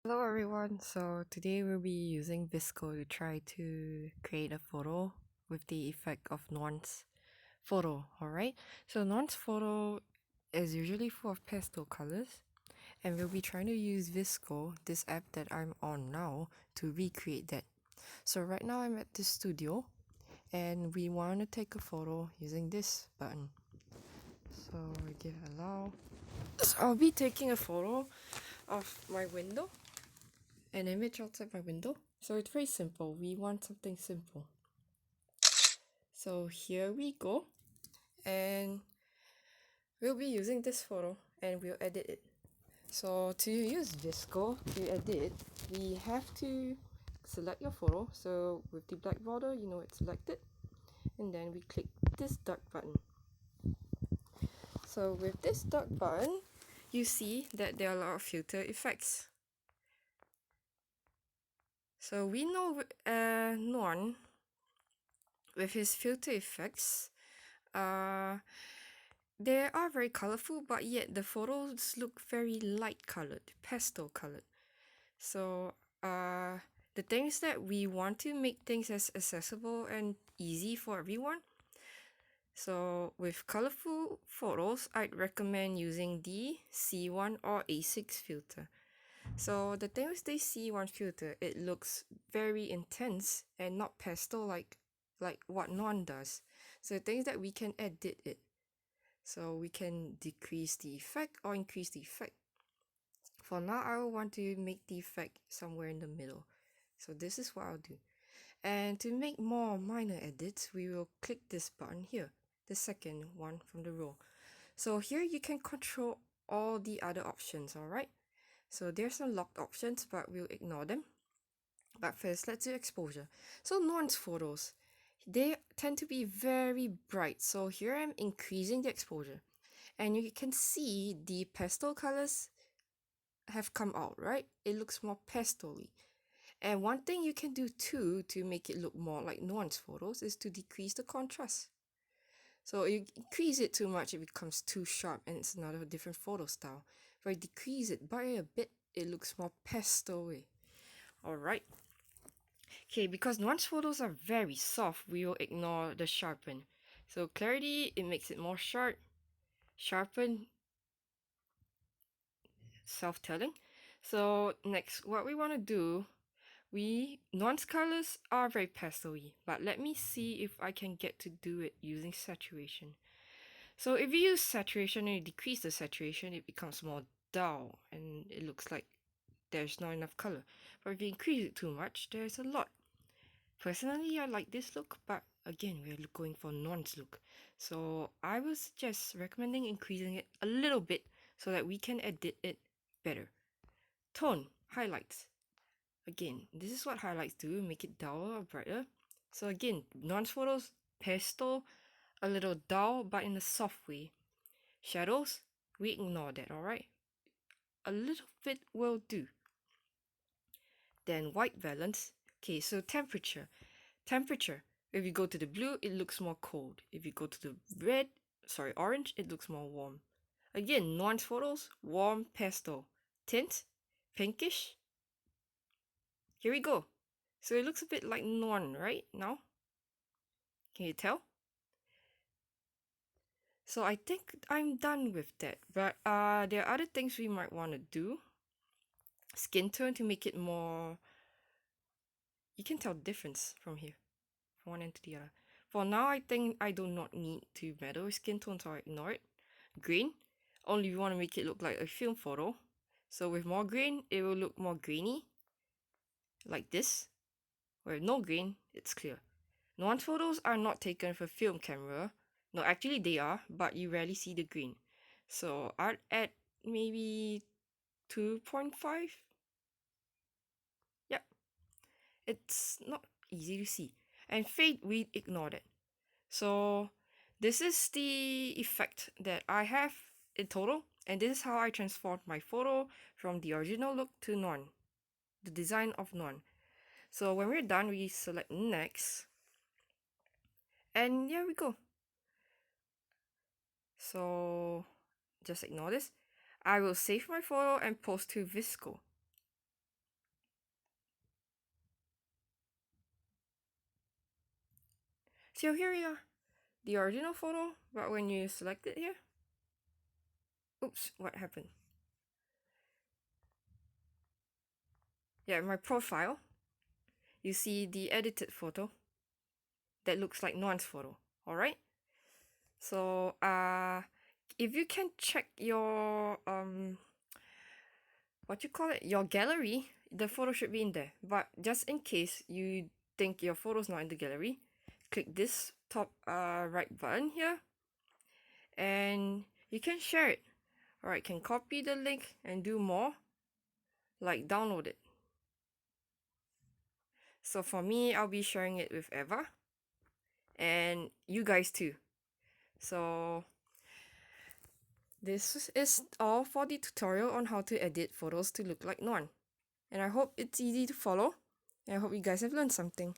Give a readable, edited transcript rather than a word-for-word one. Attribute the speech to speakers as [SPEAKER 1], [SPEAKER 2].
[SPEAKER 1] Hello everyone, so today we'll be using VSCO to try to create a photo with the effect of Nuan's photo, alright? So Nuan's photo is usually full of pastel colors and we'll be trying to use VSCO, this app that I'm on now, to recreate that. So right now I'm at the studio and we want to take a photo using this button. So we give allow. So I'll be taking a photo of my window, an image outside my window. So it's very simple. We want something simple. So here we go. And we'll be using this photo and we'll edit it. So to use VSCO to edit, we have to select your photo. So with the black border, you know it's selected. And then we click this dark button. So with this dark button, you see that there are a lot of filter effects. So we know Nuan, with his filter effects, they are very colorful, but yet the photos look very light colored, pastel colored. So the thing is that we want to make things as accessible and easy for everyone. So with colorful photos, I'd recommend using the C1 or A6 filter. So the thing with the C1 filter, it looks very intense and not pastel like what Nuan does. So the thing is that we can edit it. So we can decrease the effect or increase the effect. For now, I will want to make the effect somewhere in the middle. So this is what I'll do. And to make more minor edits, we will click this button here, the second one from the row. So here you can control all the other options, alright? So there's some locked options, but we'll ignore them. But first, let's do exposure. So Nuan's photos, they tend to be very bright. So here I'm increasing the exposure. And you can see the pastel colors have come out, right? It looks more pastel-y. And one thing you can do too to make it look more like Nuan's photos is to decrease the contrast. So if you increase it too much, it becomes too sharp and it's another different photo style. If I decrease it by a bit, it looks more pastel-y. Alright. Okay, because Nuan's photos are very soft, we will ignore the sharpen. So clarity, it makes it more sharp. Sharpen, self-telling. So next, what we want to do, Nuan's colors are very pastel-y, but let me see if I can get to do it using saturation. So if you use saturation and you decrease the saturation, it becomes more dull and it looks like there's not enough color. But if you increase it too much, there's a lot. Personally, I like this look, but again, we're going for Nuan's look. So I was just recommending increasing it a little bit so that we can edit it better. Tone, highlights. Again, this is what highlights do, make it duller or brighter. So again, Nuan's photos, pastel, a little dull, but in a soft way. Shadows, we ignore that, alright? A little bit will do. Then white balance. Okay, so temperature. Temperature. If you go to the blue, it looks more cold. If you go to the orange, it looks more warm. Again, Nuan's photos, warm pastel. Tint, pinkish. Here we go. So it looks a bit like Nuan, right? Now? Can you tell? So I think I'm done with that. But there are other things we might want to do. Skin tone to make it more... You can tell the difference from here. From one end to the other. For now, I think I do not need to meddle with skin tone, so I ignore it. Grain. Only we want to make it look like a film photo. So with more grain, it will look more grainy. Like this. Where no grain, it's clear. Nuan's photos are not taken for film camera. No, actually they are, but you rarely see the grain. So I'd add maybe 2.5. Yep. It's not easy to see. And fade, we ignore that. So this is the effect that I have in total. And this is how I transformed my photo from the original look to Nuan. The design of Nuan. So when we're done, we select next. And here we go. So just ignore this. I will save my photo and post to VSCO. So here we are, the original photo, but when you select it here, oops, what happened? Yeah, my profile, you see the edited photo that looks like Nuan's photo. Alright, so if you can check your what you call it, your gallery, the photo should be in there. But just in case you think your photo's not in the gallery, click this top right button here and you can share it. Alright, can copy the link and do more, like download it. So for me, I'll be sharing it with Eva and you guys too. So this is all for the tutorial on how to edit photos to look like Nuan. And I hope it's easy to follow. And I hope you guys have learned something.